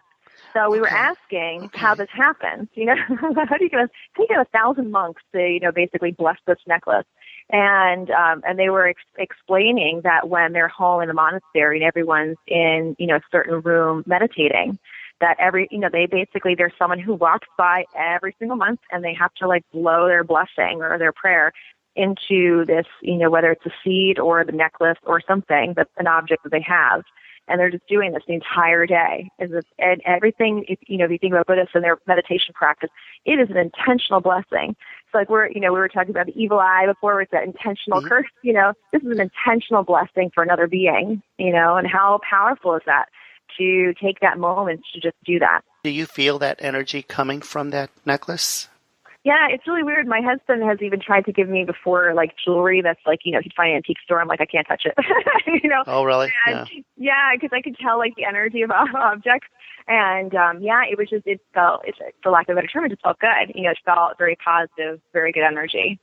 So we were asking how this happens. How do you get 1,000 monks to, basically bless this necklace? And they were explaining that when they're home in the monastery and everyone's in, a certain room meditating, that there's someone who walks by every single month and they have to blow their blessing or their prayer into this, whether it's a seed or the necklace or something that's an object that they have. And they're just doing this the entire day. And everything, if you think about Buddhists and their meditation practice, it is an intentional blessing. So we were talking about the evil eye before, it's that intentional curse, this is an intentional blessing for another being, and how powerful is that to take that moment to just do that. Do you feel that energy coming from that necklace? Yeah, it's really weird. My husband has even tried to give me before, jewelry that's he'd find an antique store. I'm like, I can't touch it. Oh, really? Yeah, because I could tell, the energy of objects. And, it was just, it felt, for lack of a better term, it just felt good. It felt very positive, very good energy.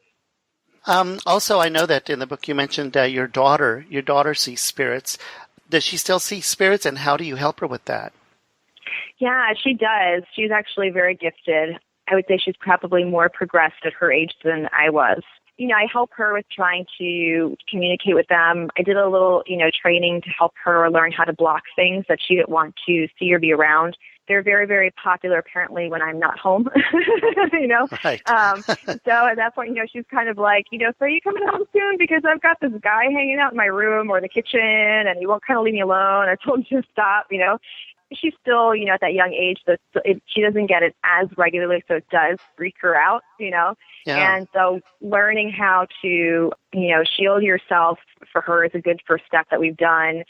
Also, I know that in the book you mentioned your daughter sees spirits. Does she still see spirits, and how do you help her with that? Yeah, she does. She's actually very gifted. I would say she's probably more progressed at her age than I was. I help her with trying to communicate with them. I did a little, training to help her learn how to block things that she didn't want to see or be around. they're very, very popular apparently when I'm not home, you know. Right. So at that point, you know, she's kind of like, you know, so are you coming home soon? Because I've got this guy hanging out in my room or the kitchen and he won't kind of leave me alone. I told him to stop, you know. She's still, you know, at that young age, so she doesn't get it as regularly, so it does freak her out, you know. Yeah. And so learning how to, you know, shield yourself for her is a good first step that we've done.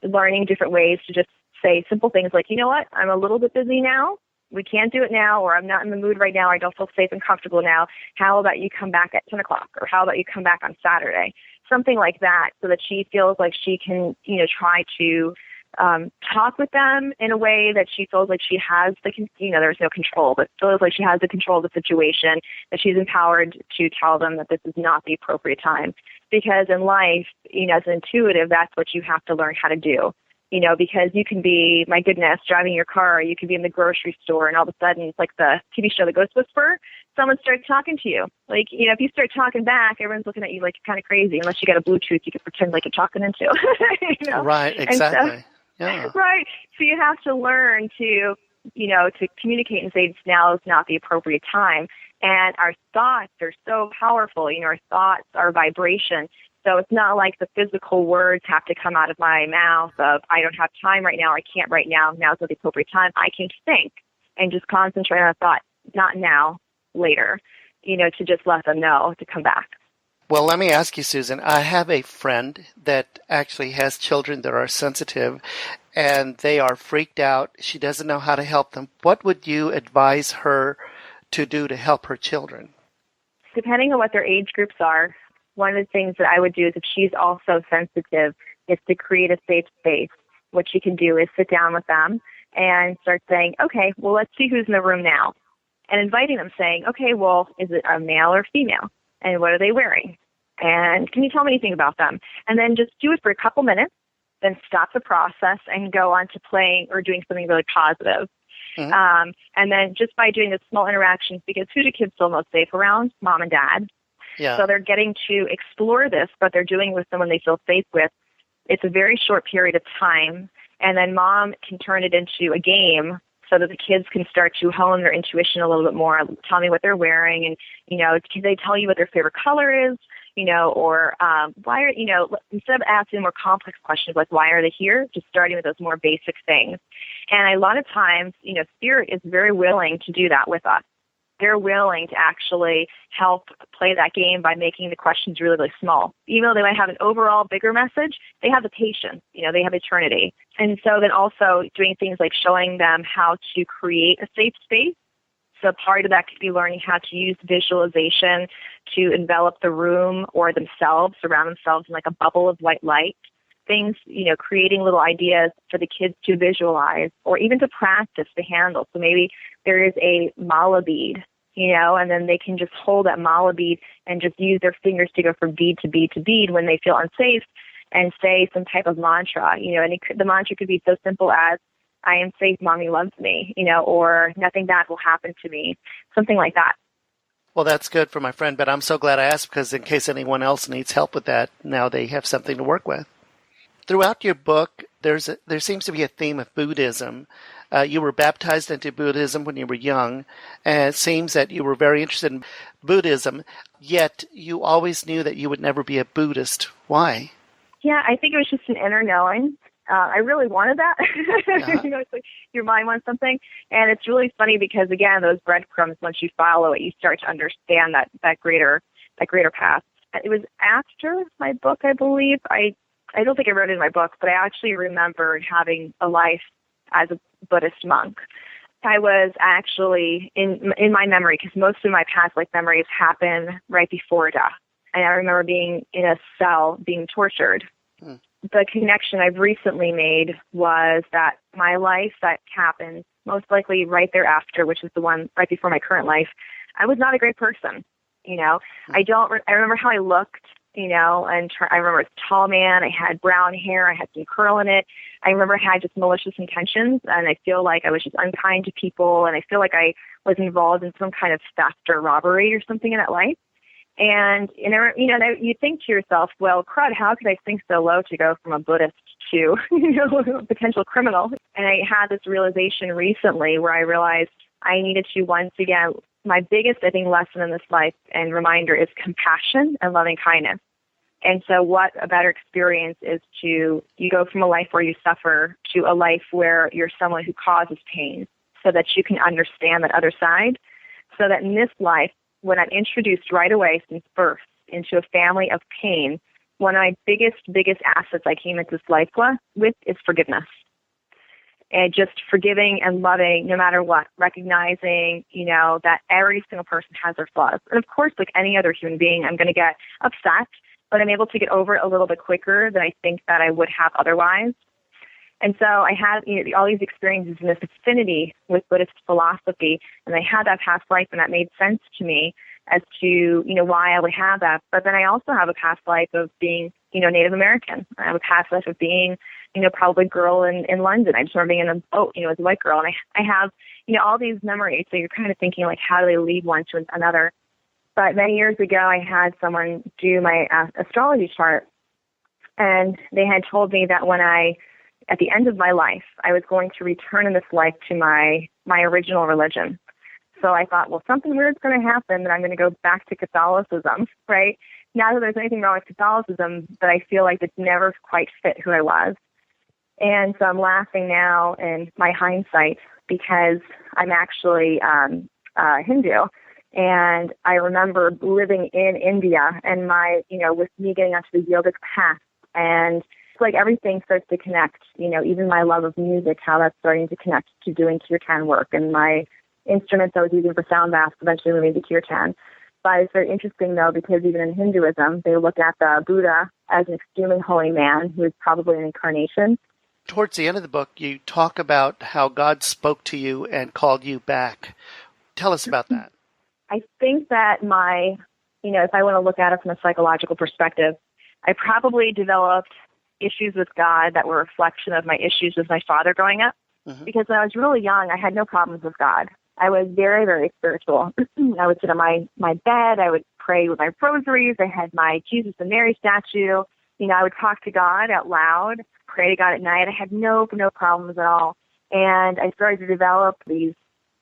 Learning different ways to just say simple things like, you know what, I'm a little bit busy now. We can't do it now, or I'm not in the mood right now. I don't feel safe and comfortable now. How about you come back at 10 o'clock, or how about you come back on Saturday? Something like that, so that she feels like she can, you know, try to talk with them in a way that she feels like she has the, you know, there's no control, but feels like she has the control of the situation, that she's empowered to tell them that this is not the appropriate time. Because in life, you know, as an intuitive, that's what you have to learn how to do. You know, because you can be, my goodness, driving your car, you could be in the grocery store, and all of a sudden, it's like the TV show The Ghost Whisperer, someone starts talking to you. Like, you know, if you start talking back, everyone's looking at you like you're kind of crazy, unless you got a Bluetooth you can pretend like you're talking into. You know? Right, exactly. So, yeah. Right. So you have to learn to, you know, to communicate and say now is not the appropriate time. And our thoughts are so powerful. You know, our thoughts are vibration. So it's not like the physical words have to come out of my mouth of, I don't have time right now, I can't right now, now's not the appropriate time. I can think and just concentrate on a thought, not now, later, you know, to just let them know to come back. Well, let me ask you, Susan, I have a friend that actually has children that are sensitive and they are freaked out. She doesn't know how to help them. What would you advise her to do to help her children? Depending on what their age groups are, one of the things that I would do is if she's also sensitive is to create a safe space. What she can do is sit down with them and start saying, okay, well, let's see who's in the room now. And inviting them saying, okay, well, is it a male or female? And what are they wearing? And can you tell me anything about them? And then just do it for a couple minutes, then stop the process and go on to playing or doing something really positive. Mm-hmm. And then just by doing the small interactions, because who do kids feel most safe around? Mom and dad. Yeah. So they're getting to explore this, but they're doing it with someone they feel safe with. It's a very short period of time, and then mom can turn it into a game so that the kids can start to hone their intuition a little bit more. Tell me what they're wearing, and, you know, can they tell you what their favorite color is, you know, or why are, you know, instead of asking more complex questions like why are they here, just starting with those more basic things. And a lot of times, you know, spirit is very willing to do that with us. They're willing to actually help play that game by making the questions really, really small. Even though they might have an overall bigger message, they have the patience, you know, they have eternity. And so then also doing things like showing them how to create a safe space. So part of that could be learning how to use visualization to envelop the room or themselves, surround themselves in like a bubble of white light. Things, you know, creating little ideas for the kids to visualize or even to practice to handle. So maybe there is a mala bead, you know, and then they can just hold that mala bead and just use their fingers to go from bead to bead to bead when they feel unsafe and say some type of mantra, you know, and the mantra could be so simple as, I am safe, mommy loves me, you know, or nothing bad will happen to me, something like that. Well, that's good for my friend, but I'm so glad I asked because in case anyone else needs help with that, now they have something to work with. Throughout your book, there seems to be a theme of Buddhism. You were baptized into Buddhism when you were young, and it seems that you were very interested in Buddhism, yet you always knew that you would never be a Buddhist. Why? Yeah, I think it was just an inner knowing. I really wanted that. Uh-huh. You know, it's like your mind wants something. And it's really funny because, again, those breadcrumbs, once you follow it, you start to understand that greater path. It was after my book, I believe. I don't think I wrote it in my book, but I actually remembered having a life as a Buddhist monk. I was actually, in my memory, because most of my past life memories happen right before death. And I remember being in a cell being tortured. The connection I've recently made was that my life that happened, most likely right thereafter, which is the one right before my current life, I was not a great person. You know, I remember how I looked, you know, and I remember I was a tall man, I had brown hair, I had some curl in it. I remember I had just malicious intentions, and I feel like I was just unkind to people, and I feel like I was involved in some kind of theft or robbery or something in that life. And you know, you think to yourself, well, crud, how could I sink so low to go from a Buddhist to, a potential criminal. And I had this realization recently where I realized I needed to, once again, my biggest, I think, lesson in this life and reminder is compassion and loving kindness. And so what a better experience is you go from a life where you suffer to a life where you're someone who causes pain so that you can understand that other side, so that in this life, when I'm introduced right away since birth into a family of pain, one of my biggest assets I came into this life with is forgiveness. And just forgiving and loving no matter what, recognizing, that every single person has their flaws. And of course, like any other human being, I'm going to get upset, but I'm able to get over it a little bit quicker than I think that I would have otherwise. And so I had all these experiences and this affinity with Buddhist philosophy, and I had that past life, and that made sense to me as to, why I would have that. But then I also have a past life of being, Native American. I have a past life of being, probably a girl in London. I just remember being in a boat, as a white girl. And I have, all these memories. So you're kind of thinking, like, how do they lead one to another? But many years ago, I had someone do my astrology chart, and they had told me that at the end of my life, I was going to return in this life to my original religion. So I thought, well, something weird's going to happen, and I'm going to go back to Catholicism, right? Not that there's anything wrong with Catholicism, but I feel like it's never quite fit who I was. And so I'm laughing now in my hindsight because I'm actually Hindu. And I remember living in India and with me getting onto the yogic path, and it's like everything starts to connect, even my love of music, how that's starting to connect to doing kirtan work, and my instruments I was using for sound baths eventually moving to kirtan. But it's very interesting, though, because even in Hinduism, they look at the Buddha as an extremely holy man who is probably an incarnation. Towards the end of the book, you talk about how God spoke to you and called you back. Tell us about that. I think that if I want to look at it from a psychological perspective, I probably developed issues with God that were a reflection of my issues with my father growing up. Mm-hmm. Because when I was really young, I had no problems with God. I was very, very spiritual. I would sit on my bed. I would pray with my rosaries. I had my Jesus and Mary statue. I would talk to God out loud, pray to God at night. I had no problems at all. And I started to develop these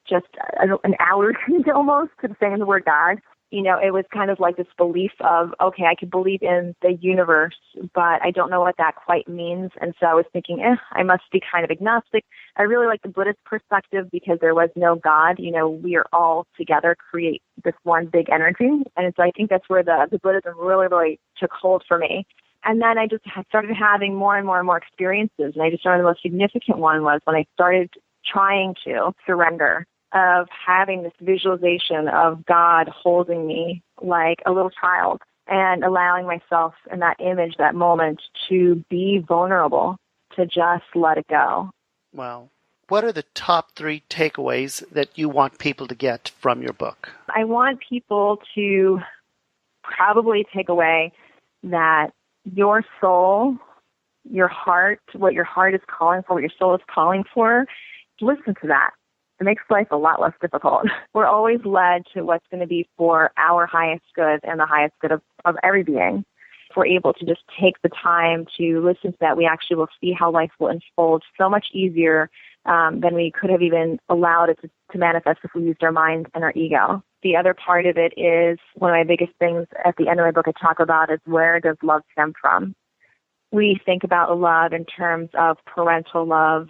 just an allergy almost to saying the word God. It was kind of like this belief of, okay, I could believe in the universe, but I don't know what that quite means. And so I was thinking, I must be kind of agnostic. I really like the Buddhist perspective because there was no God. We are all together, create this one big energy. And so I think that's where the Buddhism really, really took hold for me. And then I just started having more and more and more experiences. And I just remember the most significant one was when I started trying to surrender, of having this visualization of God holding me like a little child and allowing myself in that image, that moment, to be vulnerable, to just let it go. Wow. What are the top 3 takeaways that you want people to get from your book? I want people to probably take away that your soul, your heart, what your heart is calling for, what your soul is calling for, listen to that. It makes life a lot less difficult. We're always led to what's going to be for our highest good and the highest good of every being. If we're able to just take the time to listen to that, we actually will see how life will unfold so much easier than we could have even allowed it to manifest if we used our mind and our ego. The other part of it is one of my biggest things at the end of my book I talk about is, where does love stem from? We think about love in terms of parental love,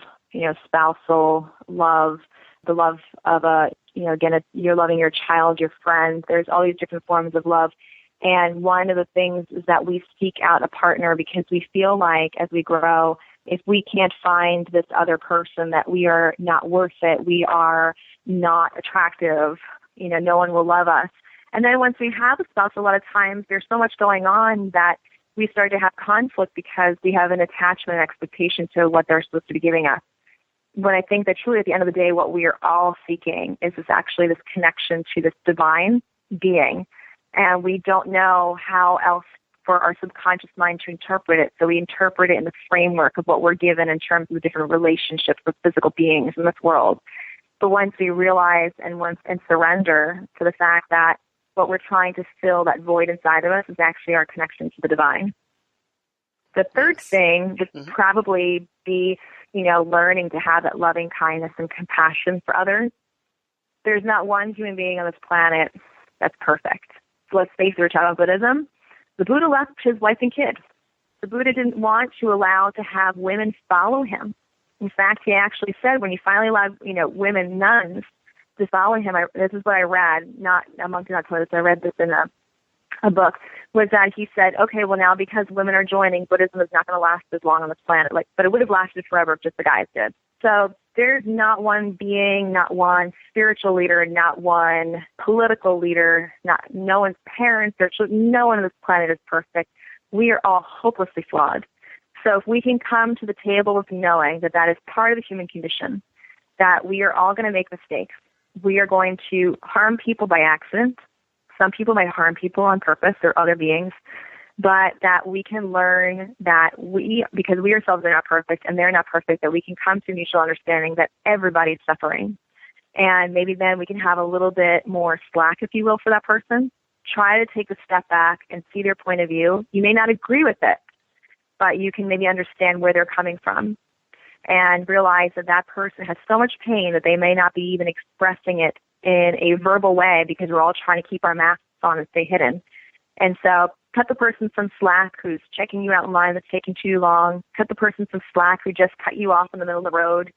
spousal love, the love of you're loving your child, your friend. There's all these different forms of love. And one of the things is that we seek out a partner because we feel like as we grow, if we can't find this other person, that we are not worth it, we are not attractive, no one will love us. And then once we have a spouse, a lot of times there's so much going on that we start to have conflict because we have an attachment and expectation to what they're supposed to be giving us. When I think that truly at the end of the day, what we are all seeking is actually this connection to this divine being. And we don't know how else for our subconscious mind to interpret it. So we interpret it in the framework of what we're given in terms of the different relationships with physical beings in this world. But once we realize and surrender to the fact that what we're trying to fill that void inside of us is actually our connection to the divine. The third Yes. thing would probably be, learning to have that loving kindness and compassion for others. There's not one human being on this planet that's perfect. So let's face it, we're talking about Buddhism. The Buddha left his wife and kid. The Buddha didn't want to allow to have women follow him. In fact, he actually said when he finally allowed, women, nuns, to follow him, this is what I read, not among not toilets, I read this in a book, was that he said, okay, well now because women are joining, Buddhism is not going to last as long on this planet. But it would have lasted forever if just the guys did. So there's not one being, not one spiritual leader, not one political leader, no one's parents, no one on this planet is perfect. We are all hopelessly flawed. So if we can come to the table with knowing that that is part of the human condition, that we are all going to make mistakes. We are going to harm people by accident. Some people might harm people on purpose or other beings, but that we can learn that because we ourselves are not perfect and they're not perfect, that we can come to mutual understanding that everybody's suffering. And maybe then we can have a little bit more slack, if you will, for that person. Try to take a step back and see their point of view. You may not agree with it, but you can maybe understand where they're coming from and realize that that person has so much pain that they may not be even expressing it in a verbal way because we're all trying to keep our masks on and stay hidden. And so cut the person some slack who's checking you out in line that's taking too long. Cut the person some slack who just cut you off in the middle of the road.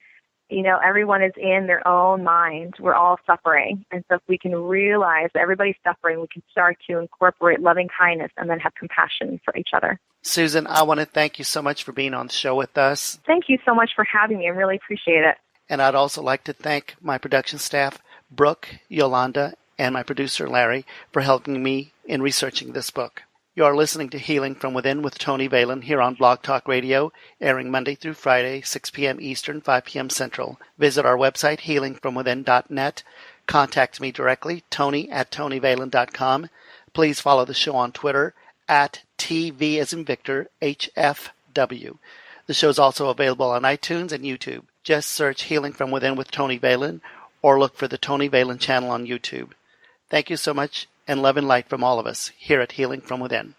Everyone is in their own mind. We're all suffering. And so if we can realize that everybody's suffering, we can start to incorporate loving kindness and then have compassion for each other. Susan, I want to thank you so much for being on the show with us. Thank you so much for having me. I really appreciate it. And I'd also like to thank my production staff, Brooke, Yolanda, and my producer, Larry, for helping me in researching this book. You are listening to Healing from Within with Tony Valen here on Blog Talk Radio, airing Monday through Friday, 6 p.m. Eastern, 5 p.m. Central. Visit our website, healingfromwithin.net. Contact me directly, tony@tonyvalen.com. Please follow the show on Twitter, @TV as in Victor, HFW. The show is also available on iTunes and YouTube. Just search Healing from Within with Tony Valen or look for the Tony Valen channel on YouTube. Thank you so much, and love and light from all of us here at Healing from Within.